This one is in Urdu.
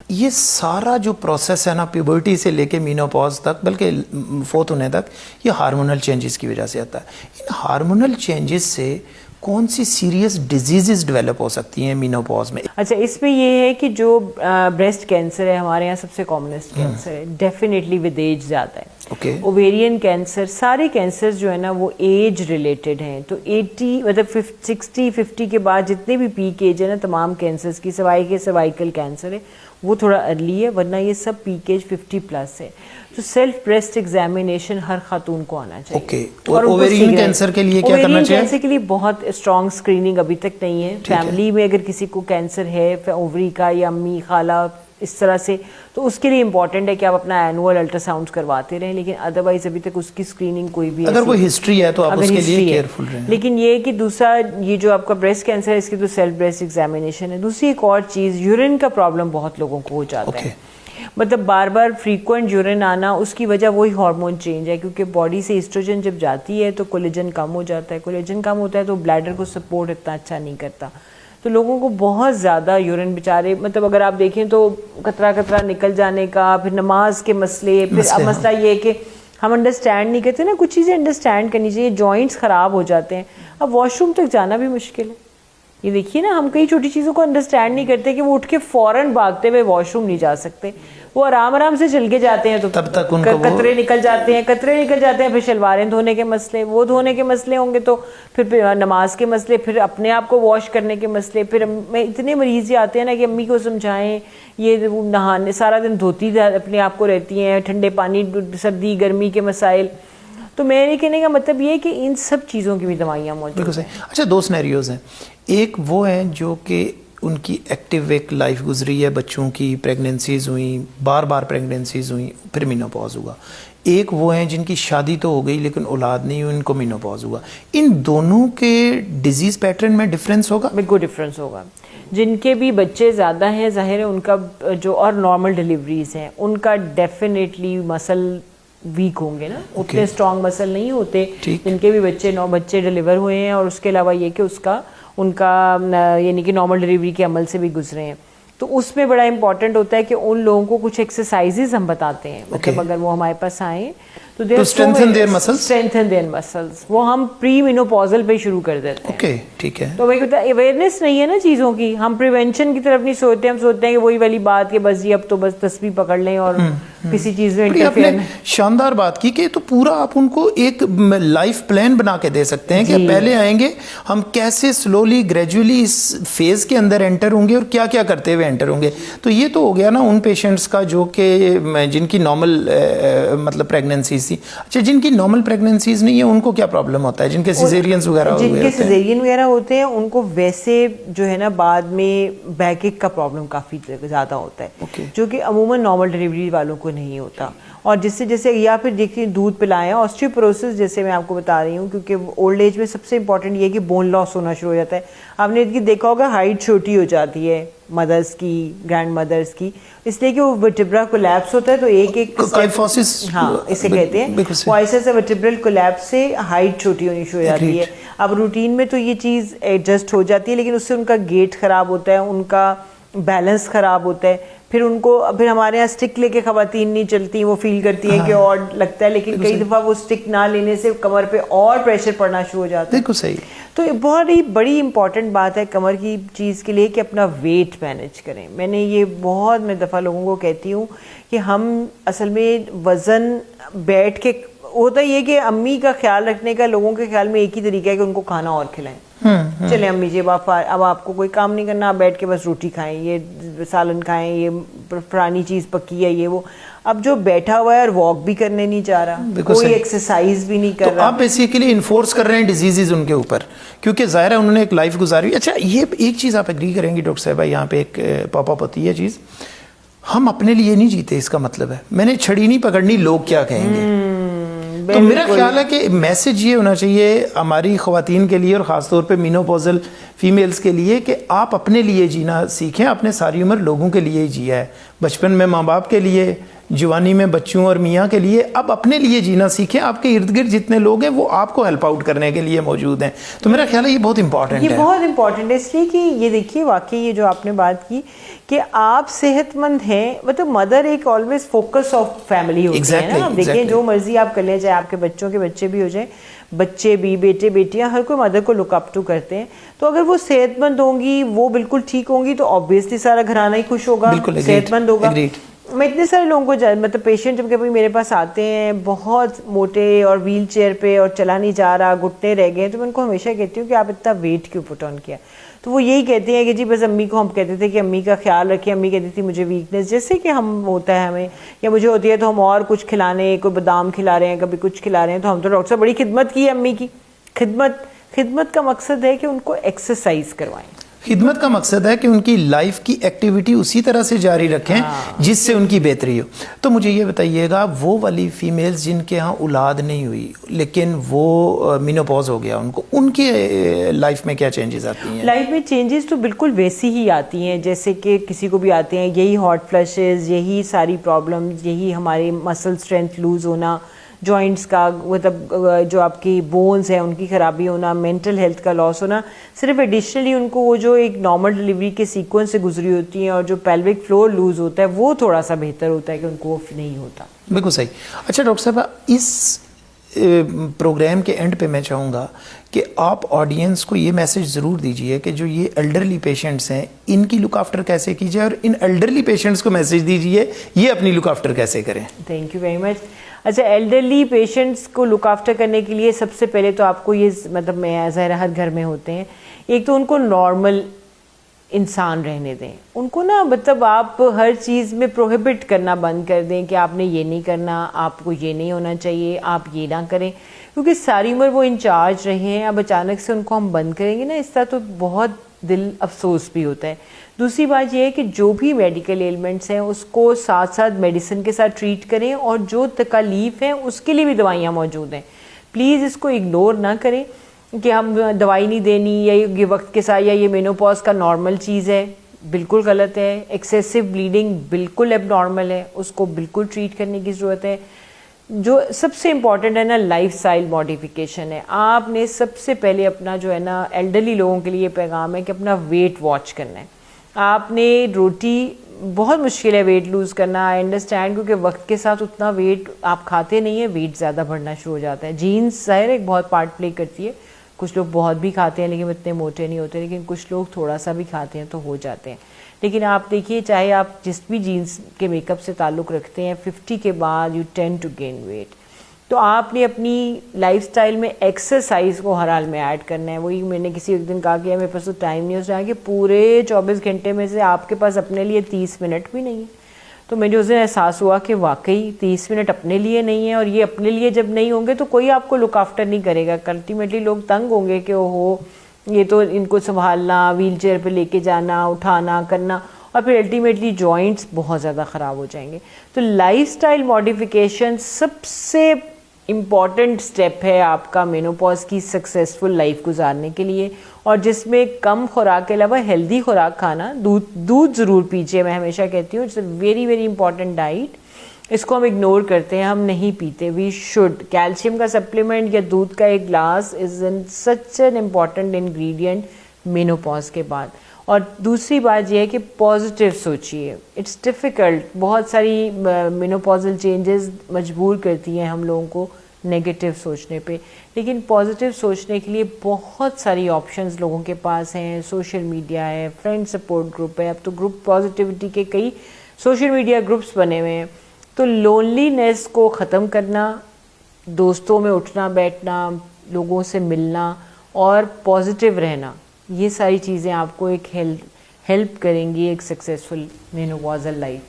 یہ سارا جو پروسیس ہے نا پیوبرٹی سے لے کے مینوپاز تک بلکہ فوت ہونے تک یہ ہارمونل چینجز کی وجہ سے آتا ہے. ان ہارمونل چینجز سے کون سی سیریس ڈیزیزز ڈیولپ ہو سکتی ہیں مینوپاز میں؟ اچھا اس میں یہ ہے کہ جو بریسٹ کینسر ہے ہمارے یہاں سب سے کامنسٹ کینسر ہے, ڈیفینیٹلی ود ایج زیادہ ہے. اوویرین کینسر, سارے کینسر جو ہے نا وہ ایج ریلیٹڈ ہیں. تو 80 مطلب 60-50 کے بعد جتنے بھی پیک ایج ہے نا تمام کینسرز کی, سوائے کے سروائیکل کینسر ہے وہ تھوڑا ارلی ہے, ورنہ یہ سب پیک ایج 50+ ہے. تو سیلف بریسٹ ایگزامینیشن ہر خاتون کو آنا چاہیے. اور اوویرین کینسر کے لیے کیا کرنا چاہیے؟ اوویرین کینسر کے لیے بہت اسٹرانگ اسکریننگ ابھی تک نہیں ہے. فیملی میں اگر کسی کو کینسر ہے اووری کا یا امی خالہ اس طرح سے, تو اس کے لیے امپورٹنٹ ہے کہ آپ اپنا اینول الٹرا ساؤنڈ کرواتے رہیں, لیکن ادروائز ابھی تک اس کی اسکریننگ کوئی بھی اگر کوئی ہسٹری ہے تو آپ اس کے لیے کیئرفل رہیں. لیکن یہ کہ دوسرا یہ جو آپ کا بریسٹ کینسر ہے اس کی تو سیلف بریسٹ ایگزامینیشن ہے. دوسری ایک اور چیز, یورین کا پرابلم بہت لوگوں کو ہو جاتا ہے. مطلب بار بار فریکوینٹ یورین آنا, اس کی وجہ وہی ہارمون چینج ہے, کیونکہ باڈی سے ایسٹروجن جب جاتی ہے تو کولیجن کم ہو جاتا ہے. کولیجن کم ہوتا ہے تو بلیڈر کو سپورٹ اتنا اچھا نہیں کرتا. تو لوگوں کو بہت زیادہ یورین بیچارے, مطلب اگر آپ دیکھیں تو قطرہ قطرہ نکل جانے کا, پھر نماز کے مسئلے, پھر اب مسئلہ یہ ہے کہ ہم انڈرسٹینڈ نہیں کرتے نا, کچھ چیزیں انڈرسٹینڈ کرنی چاہیے. جوائنٹس خراب ہو جاتے ہیں, اب واش روم تک جانا بھی مشکل ہے. یہ دیکھیے نا, ہم کئی چھوٹی چیزوں کو انڈرسٹینڈ نہیں کرتے کہ وہ اٹھ کے فوراً بھاگتے ہوئے واش روم نہیں جا سکتے, وہ آرام سے چل کے جاتے ہیں تو تب تک قطرے نکل جاتے ہیں, پھر شلواریں دھونے کے مسئلے, وہ دھونے کے مسئلے ہوں گے تو پھر نماز کے مسئلے, پھر اپنے آپ کو واش کرنے کے مسئلے. پھر اتنے مریض آتے ہیں نا کہ امی کو سمجھائیں, یہ نہانے سارا دن دھوتی اپنے آپ کو رہتی ہیں, ٹھنڈے پانی, سردی گرمی کے مسائل. تو میرے کہنے کا مطلب یہ ہے کہ ان سب چیزوں کی بھی دوائیاں موجود ہیں. اچھا, دو سینیریوز ہیں. ایک وہ ہیں جو کہ ان کی ایکٹیو ایک لائف گزری ہے, بچوں کی پریگننسیز ہوئیں, بار بار پریگننسیز ہوئیں, پھر مینوپاز ہوا. ایک وہ ہیں جن کی شادی تو ہو گئی لیکن اولاد نہیں ہوئی, ان کو مینوپاز ہوا. ان دونوں کے ڈیزیز پیٹرن میں ڈفرینس ہوگا؟ بالکل ڈفرینس ہوگا. جن کے بھی بچے زیادہ ہیں ظاہر ہے ان کا جو, اور نارمل ڈیلیوریز ہیں ان کا ڈیفینیٹلی مسل ویک ہوں گے نا, اتنے اسٹرانگ مسل نہیں ہوتے. جن کے بھی بچے ڈلیور ہوئے ہیں, اور اس کے علاوہ یہ کہ ان کا یعنی کہ نارمل ڈلیوری کے عمل سے بھی گزرے ہیں, تو اس میں بڑا امپورٹنٹ ہوتا ہے کہ ان لوگوں کو کچھ ایکسرسائزز ہم بتاتے ہیں. مطلب اگر وہ ہمارے پاس آئیں تو strengthen their muscles, وہ ہم پری مینوپازل پہ شروع کر دیتے ہیں. ٹھیک ہے. تو وہی اویئرنیس نہیں ہے نا چیزوں کی, ہم پریونشن کی طرف نہیں سوچتے, ہم سوچتے ہیں کہ وہی والی بات کہ بس جی اب تو بس تسبیح پکڑ لیں اور کسی چیز میں انٹرفیئر. شاندار بات کی کہ تو پورا آپ ان کو ایک لائف پلان بنا کے دے سکتے ہیں کہ پہلے آئیں گے ہم کیسے سلولی گریجولی اس فیز کے اندر انٹر ہوں گے اور کیا کیا کرتے ہوئے انٹر ہوں گے. تو یہ تو ہو گیا نا ان پیشنٹس کا جو کہ جن کی نارمل مطلب پریگننسیز تھی. اچھا, جن کی نارمل پریگننسیز نہیں ہے ان کو کیا پرابلم ہوتا ہے؟ جن کے سیزیرینز وغیرہ ہوتے ہیں, جن کے سیزیرین وغیرہ ہوتے ہیں ان کو ویسے جو ہے نا بعد میں بیک ایک کا پرابلم کافی زیادہ ہوتا ہے, جو کہ عموماً نارمل ڈلیوری والوں کو نہیں ہوتا. اور جیسے یا پھر دیکھیے دودھ پلائیں, آسٹریوپروسس جیسے میں آپ کو بتا رہی ہوں, کیونکہ اولڈ ایج میں سب سے امپورٹنٹ یہ ہے کہ بون لاس ہونا شروع ہو جاتا ہے. آپ نے دیکھا ہوگا ہائٹ چھوٹی ہو جاتی ہے مدرس کی, گرینڈ مدرس کی, اس لیے کہ وہ ورٹیبرا کولیپس ہوتا ہے. تو ایک ہاں اسے کہتے ہیں وائسس ورٹیبرل کولیپس سے ہائٹ چھوٹی ہونی شروع ہو جاتی ہے. اب روٹین میں تو یہ چیز ایڈجسٹ ہو جاتی ہے, لیکن اس سے ان کا گیٹ خراب ہوتا ہے, ان کا بیلنس خراب ہوتا ہے. پھر ہمارے یہاں اسٹک لے کے خواتین نہیں چلتی, وہ فیل کرتی ہیں کہ اور لگتا ہے, لیکن کئی دفعہ وہ اسٹک نہ لینے سے کمر پہ اور پریشر پڑنا شروع ہو جاتا ہے. بالکل صحیح. تو بہت ہی بڑی امپورٹنٹ بات ہے کمر کی چیز کے لیے کہ اپنا ویٹ مینیج کریں. میں بہت دفعہ لوگوں کو کہتی ہوں کہ ہم اصل میں وزن بیٹھ کے ہوتا یہ کہ امی کا خیال رکھنے کا لوگوں کے خیال میں ایک ہی طریقہ ہے کہ ان کو کھانا اور کھلائیں. چلیں امی جی اب آپ کو کوئی کام نہیں کرنا, آپ بیٹھ کے بس روٹی کھائیں, یہ سالن کھائیں, یہ پرانی چیز پکی ہے, یہ وہ. اب جو بیٹھا ہوا ہے اور واک بھی کرنے نہیں چاہ رہا, کوئی ایکسرسائز بھی نہیں کر رہا, آپ بیسیکلی انفورس کر رہے ہیں ڈیزیزز ان کے اوپر, کیونکہ ظاہر ہے انہوں نے ایک لائف گزاری. اچھا, یہ ایک چیز آپ ایگری کریں گی ڈاکٹر صاحبہ, یہاں پہ ایک پاپ اپ ہوتی ہے چیز, ہم اپنے لیے نہیں جیتے, اس کا مطلب ہے میں نے چھڑی نہیں پکڑنی, لوگ کیا کہیں گے. تو میرا خیال ہے کہ میسج یہ ہونا چاہیے ہماری خواتین کے لیے اور خاص طور پہ مینوپوزل فیمیلز کے لیے کہ آپ اپنے لیے جینا سیکھیں. آپ نے ساری عمر لوگوں کے لیے ہی جیا ہے, بچپن میں ماں باپ کے لیے, جوانی میں بچوں اور میاں کے لیے اب اپنے لیے جینا سیکھیں. آپ کے ارد گرد جتنے لوگ ہیں وہ آپ کو ہیلپ آؤٹ کرنے کے لیے موجود ہیں. تو میرا خیال ہے یہ بہت امپورٹنٹ ہے. یہ بہت امپورٹنٹ ہے اس لیے کہ یہ دیکھیے واقعی یہ جو آپ نے بات کی کہ آپ صحت مند ہیں, مطلب مدر ایک آلویز فوکس آف فیملی ہوتی ہے نا. آپ دیکھیں جو مرضی آپ کر لیں, چاہے آپ کے بچوں کے بچے بھی ہو جائیں, بچے بھی, بیٹے بیٹیاں, ہر کوئی مدر کو لک اپ ٹو کرتے ہیں. تو اگر وہ صحت مند ہوں گی, وہ بالکل ٹھیک ہوں گی, تو آبویسلی سارا گھرانہ ہی خوش ہوگا, صحت مند ہوگا. میں اتنے سارے لوگوں کو مطلب پیشنٹ جب کبھی میرے پاس آتے ہیں بہت موٹے اور ویل چیئر پہ اور چلا نہیں جا رہا, گھٹنے رہ گئے, تو میں ان کو ہمیشہ کہتی ہوں کہ آپ اتنا ویٹ کیوں پٹ آن کیا. تو وہ یہی کہتے ہیں کہ جی بس امی کو ہم کہتے تھے کہ امی کا خیال رکھیں, امی کہتی تھی مجھے ویکنیس جیسے کہ ہم ہوتا ہے ہمیں, یا مجھے ہوتی ہے تو ہم اور کچھ کھلانے, کوئی بادام کھلا رہے ہیں, کبھی کچھ کھلا رہے ہیں, تو ہم تو ڈاکٹر صاحب بڑی خدمت کی ہے امی کی. خدمت کا مقصد ہے کہ ان کو ایکسرسائز کروائیں. خدمت کا مقصد ہے کہ ان کی لائف کی ایکٹیویٹی اسی طرح سے جاری رکھیں جس سے ان کی بہتری ہو. تو مجھے یہ بتائیے گا, وہ والی فیمیلز جن کے ہاں اولاد نہیں ہوئی لیکن وہ مینوپوز ہو گیا ان کو, ان کے لائف میں کیا چینجز آتی ہیں؟ لائف میں چینجز تو بالکل ویسی ہی آتی ہیں جیسے کہ کسی کو بھی آتے ہیں. یہی ہاٹ فلیشز, یہی ساری پرابلمز, یہی ہمارے مسل اسٹرینتھ لوز ہونا, جوائنٹس کا مطلب جو آپ کی بونز ہیں ان کی خرابی ہونا, مینٹل ہیلتھ کا لاس ہونا. صرف ایڈیشنلی ان کو وہ جو ایک نارمل ڈلیوری کے سیکوینس سے گزری ہوتی ہیں اور جو پیلوک فلور لوز ہوتا ہے وہ تھوڑا سا بہتر ہوتا ہے کہ ان کو وہ نہیں ہوتا. بالکل صحیح. اچھا ڈاکٹر صاحبہ, اس پروگرام کے اینڈ پہ میں چاہوں گا کہ آپ آڈینس کو یہ میسج ضرور دیجئے کہ جو یہ ایلڈرلی پیشنٹس ہیں ان کی لک آفٹر کیسے کی جائے, اور ان ایلڈرلی پیشنٹس کو میسج دیجئے یہ اپنی لک آفٹر کیسے کریں. Thank you very much. اچھا, ایلڈرلی پیشنٹس کو لک آفٹر کرنے کے لیے سب سے پہلے تو آپ کو یہ مطلب میں ظاہر ہر گھر میں ہوتے ہیں, ایک تو ان کو نارمل انسان رہنے دیں. ان کو نا مطلب آپ ہر چیز میں پروہیبٹ کرنا بند کر دیں کہ آپ نے یہ نہیں کرنا, آپ کو یہ نہیں ہونا چاہیے, آپ یہ نہ کریں, کیونکہ ساری عمر وہ انچارج رہے ہیں. اب اچانک سے ان کو ہم بند کریں گے نا, اس طرح تو بہت دل افسوس بھی ہوتا ہے. دوسری بات یہ ہے کہ جو بھی میڈیکل ایلمنٹس ہیں اس کو ساتھ ساتھ میڈیسن کے ساتھ ٹریٹ کریں, اور جو تکالیف ہیں اس کے لیے بھی دوائیاں موجود ہیں. پلیز اس کو اگنور نہ کریں کہ ہم دوائی نہیں دینی, یا یہ وقت کے ساتھ, یا یہ مینوپاز کا نارمل چیز ہے. بالکل غلط ہے. ایکسیسو بلیڈنگ بالکل اب نارمل ہے, اس کو بالکل ٹریٹ کرنے کی ضرورت ہے. جو سب سے امپورٹنٹ ہے نا, لائف اسٹائل ماڈیفیکیشن ہے. آپ نے سب سے پہلے اپنا جو ہے نا ایلڈرلی لوگوں کے لیے پیغام ہے کہ اپنا ویٹ واچ کرنا ہے. آپ نے روٹی, بہت مشکل ہے ویٹ لوز کرنا, آئی انڈرسٹینڈ, کیونکہ وقت کے ساتھ اتنا ویٹ آپ کھاتے نہیں ہیں, ویٹ زیادہ بڑھنا شروع ہو جاتا ہے. جینز ظاہر ایک بہت پارٹ پلے کرتی ہے. کچھ لوگ بہت بھی کھاتے ہیں لیکن اتنے موٹے نہیں ہوتے, لیکن کچھ لوگ تھوڑا سا بھی کھاتے ہیں تو ہو جاتے ہیں. لیکن آپ دیکھیے, چاہے آپ جس بھی جینس کے میک اپ سے تعلق رکھتے ہیں, 50 کے بعد you tend to gain weight. تو آپ نے اپنی لائف سٹائل میں ایکسرسائز کو ہر حال میں ایڈ کرنا ہے. وہی میں نے کسی ایک دن کہا کہ میرے پاس تو ٹائم نہیں ہو رہا کہ پورے 24 گھنٹے میں سے آپ کے پاس اپنے لیے 30 منٹ بھی نہیں ہے. تو مجھے اس دن احساس ہوا کہ واقعی 30 منٹ اپنے لیے نہیں ہے, اور یہ اپنے لیے جب نہیں ہوں گے تو کوئی آپ کو لک آفٹر نہیں کرے گا. الٹیمیٹلی لوگ تنگ ہوں گے کہ اوہو یہ تو ان کو سنبھالنا, ویل چیئر پہ لے کے جانا, اٹھانا کرنا, اور پھر الٹیمیٹلی جوائنٹس بہت زیادہ خراب ہو جائیں گے. تو لائف سٹائل ماڈیفیکیشن سب سے امپورٹنٹ سٹیپ ہے آپ کا مینوپاز کی سکسیزفل لائف گزارنے کے لیے, اور جس میں کم خوراک کے علاوہ ہیلدی خوراک کھانا. دودھ ضرور پیجیے, میں ہمیشہ کہتی ہوں it's a very very important diet. اس کو ہم اگنور کرتے ہیں, ہم نہیں پیتے. We should. کیلشیم کا سپلیمنٹ یا دودھ کا ایک glass is such an important ingredient menopause کے بعد. اور دوسری بات یہ ہے کہ پازیٹیو سوچیے. اٹس ڈیفیکلٹ, بہت ساری مینوپازل چینجز مجبور کرتی ہیں ہم لوگوں کو نیگیٹو سوچنے پہ, لیکن پازیٹیو سوچنے کے لیے بہت ساری آپشنز لوگوں کے پاس ہیں. سوشل میڈیا ہے, فرینڈ سپورٹ گروپ ہے, اب تو گروپ پازیٹیوٹی کے کئی سوشل میڈیا گروپس بنے ہوئے ہیں. تو لونلی نیس کو ختم کرنا, دوستوں میں اٹھنا بیٹھنا, لوگوں سے ملنا اور پازیٹیو رہنا, یہ ساری چیزیں آپ کو ایک ہیلپ کریں گی ایک سکسیزفل مینوپازل لائف.